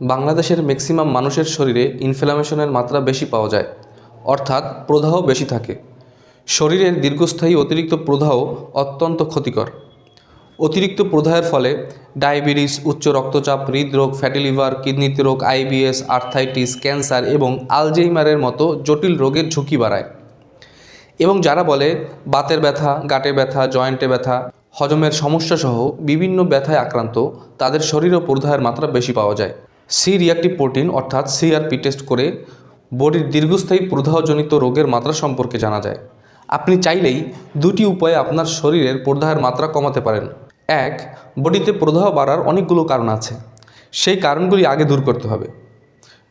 বাংলাদেশের ম্যাক্সিমাম মানুষের শরীরে ইনফ্লামেশনের মাত্রা বেশি পাওয়া যায়, অর্থাৎ প্রদাহ বেশি থাকে। শরীরের দীর্ঘস্থায়ী অতিরিক্ত প্রদাহ অত্যন্ত ক্ষতিকর। অতিরিক্ত প্রদাহের ফলে ডায়াবেটিস, উচ্চ রক্তচাপ, হৃদরোগ, ফ্যাটি লিভার, কিডনিতে রোগ, আইবিএস, আর্থাইটিস, ক্যান্সার এবং আলঝেইমারের মতো জটিল রোগের ঝুঁকি বাড়ায়। এবং যারা বলে বাতের ব্যথা, গাঁটে ব্যথা, জয়েন্টে ব্যথা, হজমের সমস্যা সহ বিভিন্ন ব্যথায় আক্রান্ত, তাদের শরীরেও প্রদাহের মাত্রা বেশি পাওয়া যায়। সি রিঅ্যাক্টিভ প্রোটিন অর্থাৎ সিআরপি টেস্ট করে বডির দীর্ঘস্থায়ী প্রদাহজনিত রোগের মাত্রা সম্পর্কে জানা যায়। আপনি চাইলেই দুটি উপায়ে আপনার শরীরের প্রদাহের মাত্রা কমাতে পারেন। এক, বডিতে প্রদাহ বাড়ার অনেকগুলো কারণ আছে, সেই কারণগুলি আগে দূর করতে হবে।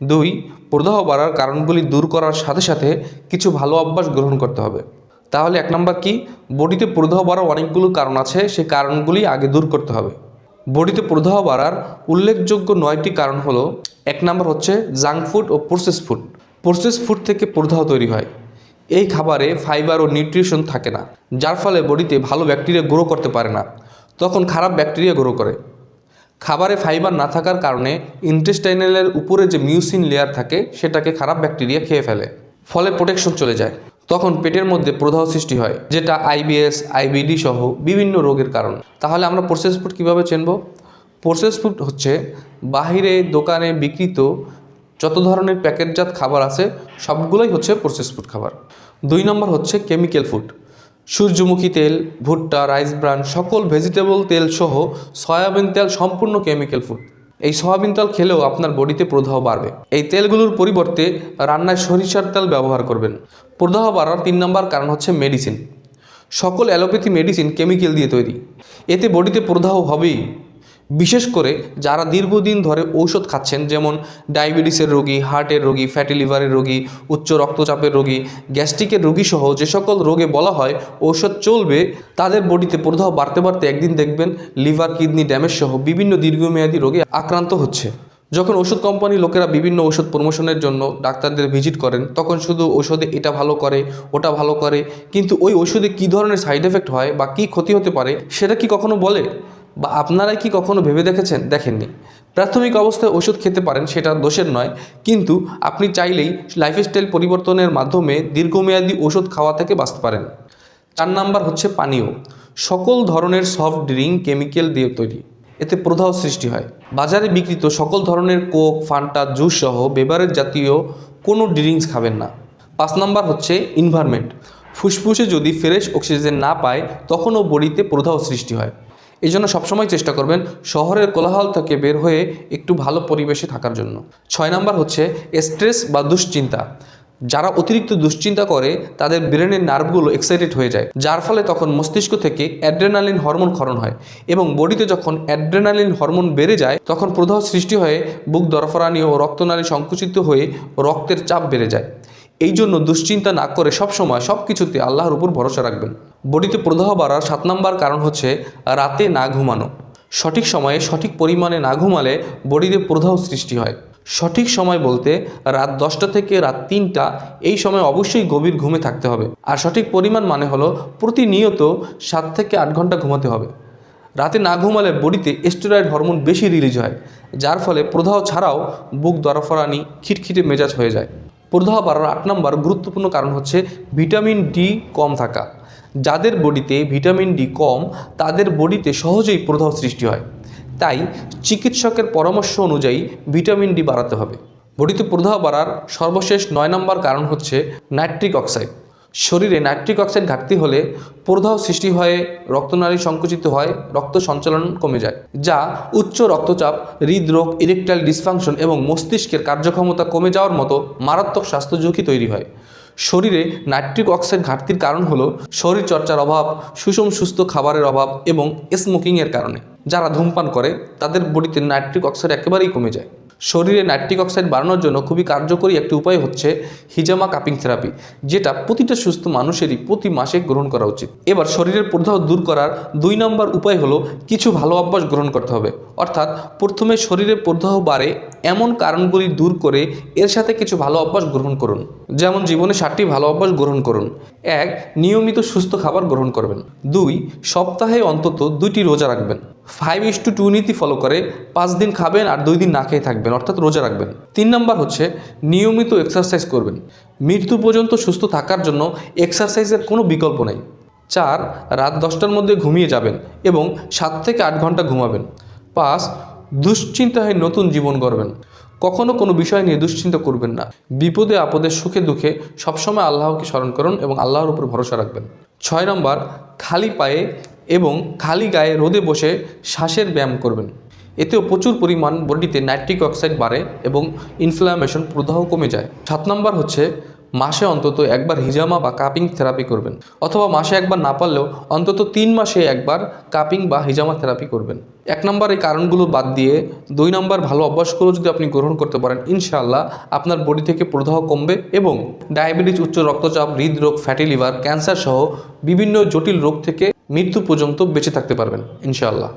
দুই, প্রদাহ বাড়ার কারণগুলি দূর করার সাথে সাথে কিছু ভালো অভ্যাস গ্রহণ করতে হবে। তাহলে এক নম্বর কি, বডিতে প্রদাহ বাড়ার অনেকগুলো কারণ আছে, সেই কারণগুলি আগে দূর করতে হবে। বডিতে প্রদাহ বাড়ার উল্লেখযোগ্য 9টি কারণ হলো, এক নম্বর হচ্ছে জাঙ্ক ফুড ও প্রসেস ফুড। প্রসেস ফুড থেকে প্রদাহ তৈরি হয়। এই খাবারে ফাইবার ও নিউট্রিশন থাকে না, যার ফলে বডিতে ভালো ব্যাকটেরিয়া গ্রো করতে পারে না, তখন খারাপ ব্যাকটেরিয়া গ্রো করে। খাবারে ফাইবার না থাকার কারণে ইন্টেস্টাইনালের উপরে যে মিউসিন লেয়ার থাকে সেটাকে খারাপ ব্যাকটেরিয়া খেয়ে ফেলে, ফলে প্রোটেকশন চলে যায়। তখন পেটের মধ্যে প্রদাহ সৃষ্টি হয়, যেটা আইবিএস, আইবিডি সহ বিভিন্ন রোগের কারণ। তাহলে আমরা প্রসেস ফুড কীভাবে চিনব? প্রসেস ফুড হচ্ছে বাহিরে দোকানে বিক্রিত যত ধরনের প্যাকেটজাত খাবার আছে সবগুলোই হচ্ছে প্রসেস ফুড খাবার। 2 নম্বর হচ্ছে কেমিক্যাল ফুড। সূর্যমুখী তেল, ভুট্টা, রাইস ব্রান, সকল ভেজিটেবল তেল সহ সয়াবিন তেল সম্পূর্ণ কেমিক্যাল ফুড। এই সয়াবিন তেল খেলেও আপনার বডিতে প্রদাহ বাড়বে। এই তেলগুলোর পরিবর্তে রান্নায় সরিষার তেল ব্যবহার করবেন। প্রদাহ বাড়ার 3 নম্বর কারণ হচ্ছে মেডিসিন। সকল অ্যালোপ্যাথি মেডিসিন কেমিক্যাল দিয়ে তৈরি, এতে বডিতে প্রদাহ হবেই। বিশেষ করে যারা দীর্ঘদিন ধরে ঔষধ খাচ্ছেন, যেমন ডায়াবেটিসের রোগী, হার্টের রোগী, ফ্যাটি লিভারের রোগী, উচ্চ রক্তচাপের রোগী, গ্যাস্ট্রিকের রোগী সহ যে সকল রোগে বলা হয় ঔষধ চলবে, তাদের বডিতে প্রদাহ বাড়তে বাড়তে একদিন দেখবেন লিভার, কিডনি ড্যামেজ সহ বিভিন্ন দীর্ঘমেয়াদী রোগে আক্রান্ত হচ্ছে। যখন ওষুধ কোম্পানি লোকেরা বিভিন্ন ওষুধ প্রমোশনের জন্য ডাক্তারদের ভিজিট করেন, তখন শুধু ওষুধে এটা ভালো করে, ওটা ভালো করে, কিন্তু ওই ওষুধে কী ধরনের সাইড এফেক্ট হয় বা কী ক্ষতি হতে পারে সেটা কি কখনো বলে? বা আপনারাই কি কখনো ভেবে দেখেছেন? দেখেননি। প্রাথমিক অবস্থায় ওষুধ খেতে পারেন, সেটা দোষের নয়, কিন্তু আপনি চাইলেই লাইফস্টাইল পরিবর্তনের মাধ্যমে দীর্ঘমেয়াদী ওষুধ খাওয়া থেকে বাঁচতে পারেন। 4 নাম্বার হচ্ছে পানীয়। সকল ধরনের সফট ড্রিঙ্ক কেমিক্যাল দিয়ে তৈরি, এতে প্রদাহ সৃষ্টি হয়। বাজারে বিক্রিত সকল ধরনের কোক, ফান্টা, জুস সহ বেভারেজ জাতীয় কোনো ড্রিঙ্কস খাবেন না। 5 নাম্বার হচ্ছে এনভায়রনমেন্ট। ফুসফুসে যদি ফ্রেশ অক্সিজেন না পায়, তখনও বডিতে প্রদাহ সৃষ্টি হয়। এই জন্য সবসময় চেষ্টা করবেন শহরের কোলাহল থেকে বের হয়ে একটু ভালো পরিবেশে থাকার জন্য। 6 নাম্বার হচ্ছে স্ট্রেস বা দুশ্চিন্তা। যারা অতিরিক্ত দুশ্চিন্তা করে তাদের ব্রেনের নার্ভগুলো এক্সাইটেড হয়ে যায়, যার ফলে তখন মস্তিষ্ক থেকে অ্যাড্রেনালিন হরমোন ক্ষরণ হয়, এবং বডিতে যখন অ্যাড্রেনালিন হরমোন বেড়ে যায় তখন প্রদাহ সৃষ্টি হয়ে বুক দরফরানি ও রক্তনালী সংকুচিত হয়ে রক্তের চাপ বেড়ে যায়। এই জন্য দুশ্চিন্তা না করে সবসময় সব কিছুতে আল্লাহর উপর ভরসা রাখবেন। বডিতে প্রদাহ বাড়ার 7 নাম্বার কারণ হচ্ছে রাতে না ঘুমানো। সঠিক সময়ে সঠিক পরিমাণে না ঘুমালে বডিতে প্রদাহ সৃষ্টি হয়। সঠিক সময় বলতে রাত 10টা থেকে রাত 3টা, এই সময় অবশ্যই গভীর ঘুমে থাকতে হবে। আর সঠিক পরিমাণ মানে হলো প্রতিনিয়ত 7 থেকে 8 ঘন্টা ঘুমাতে হবে। রাতে না ঘুমালে বডিতে স্টেরয়েড হরমোন বেশি রিলিজ হয়, যার ফলে প্রদাহ ছাড়াও বুক দরফরানি, খিটখিটে মেজাজ হয়ে যায়। প্রদাহ বাড়ার 8 নম্বর গুরুত্বপূর্ণ কারণ হচ্ছে ভিটামিন ডি কম থাকা। যাদের বডিতে ভিটামিন ডি কম, তাদের বডিতে সহজেই প্রদাহ সৃষ্টি হয়। তাই চিকিৎসকের পরামর্শ অনুযায়ী ভিটামিন ডি বাড়াতে হবে। বডিতে প্রদাহ বাড়ার সর্বশেষ 9 নম্বর কারণ হচ্ছে নাইট্রিক অক্সাইড। শরীরে নাইট্রিক অক্সাইড ঘাটতি হলে প্রদাহ সৃষ্টি হয়ে রক্তনালী সংকুচিত হয়, রক্ত সঞ্চালন কমে যায়, যা উচ্চ রক্তচাপ, হৃদরোগ, ইরেকটাইল ডিসফাংশন এবং মস্তিষ্কের কার্যক্ষমতা কমে যাওয়ার মতো মারাত্মক স্বাস্থ্য ঝুঁকি তৈরি হয়। শরীরে নাইট্রিক অক্সাইড ঘাটতির কারণ হলো শরীরচর্চার অভাব, সুষম সুস্থ খাবারের অভাব এবং স্মোকিংয়ের কারণে। যারা ধূমপান করে তাদের বডিতে নাইট্রিক অক্সাইড একেবারেই কমে যায়। শরীরে নাইট্রিক অক্সাইড বাড়ানোর জন্য খুবই কার্যকরী একটি উপায় হচ্ছে হিজামা কাপিং থেরাপি, যেটা প্রতিটা সুস্থ মানুষেরই প্রতি মাসে গ্রহণ করা উচিত। এবার শরীরের প্রদাহ দূর করার 2 নম্বর উপায় হলো কিছু ভালো অভ্যাস গ্রহণ করতে হবে। অর্থাৎ প্রথমে শরীরের প্রদাহ বাড়ে এমন কারণগুলি দূর করে এর সাথে কিছু ভালো অভ্যাস গ্রহণ করুন। যেমন জীবনে 7টি ভালো অভ্যাস গ্রহণ করুন। 1. নিয়মিত সুস্থ খাবার গ্রহণ করবেন। 2. সপ্তাহে অন্তত 2টি রোজা রাখবেন। 5:2 নীতি ফলো করে 5 দিন খাবেন আর 2 দিন না খেয়ে থাকবেন, অর্থাৎ রোজা রাখবেন। 3 নম্বর হচ্ছে নিয়মিত এক্সারসাইজ করবেন। মৃত্যু পর্যন্ত সুস্থ থাকার জন্য এক্সারসাইজের কোনো বিকল্প নেই। 4, রাত 10টার মধ্যে ঘুমিয়ে যাবেন এবং 7 থেকে 8 ঘন্টা ঘুমাবেন। 5, দুশ্চিন্তায় নতুন জীবন গড়বেন। কখনো কোনো বিষয় নিয়ে দুশ্চিন্তা করবেন না। বিপদে আপদে সুখে দুঃখে সবসময় আল্লাহকে স্মরণ করুন এবং আল্লাহর উপর ভরসা রাখবেন। 6 নম্বর, খালি পায়ে এবং খালি গায়ে রোদে বসে শ্বাসের ব্যায়াম করবেন। এতেও প্রচুর পরিমাণ বডিতে নাইট্রিক অক্সাইড বাড়ে এবং ইনফ্লামেশন প্রদাহ কমে যায়। 7 নম্বর হচ্ছে মাসে অন্তত একবার হিজামা বা কাপিং থেরাপি করবেন, অথবা মাসে একবার না পারলেও অন্তত 3 মাসে একবার কাপিং বা হিজামা থেরাপি করবেন। 1 নম্বর এই কারণগুলো বাদ দিয়ে 2 নম্বর ভালো অভ্যাসগুলো যদি আপনি গ্রহণ করতে পারেন, ইনশাআল্লাহ আপনার বডি থেকে প্রদাহ কমবে এবং ডায়াবেটিস, উচ্চ রক্তচাপ, হৃদরোগ, ফ্যাটি লিভার, ক্যান্সার সহ বিভিন্ন জটিল রোগ থেকে মৃত্যু পর্যন্ত বেঁচে থাকতে পারবেন ইনশাআল্লাহ।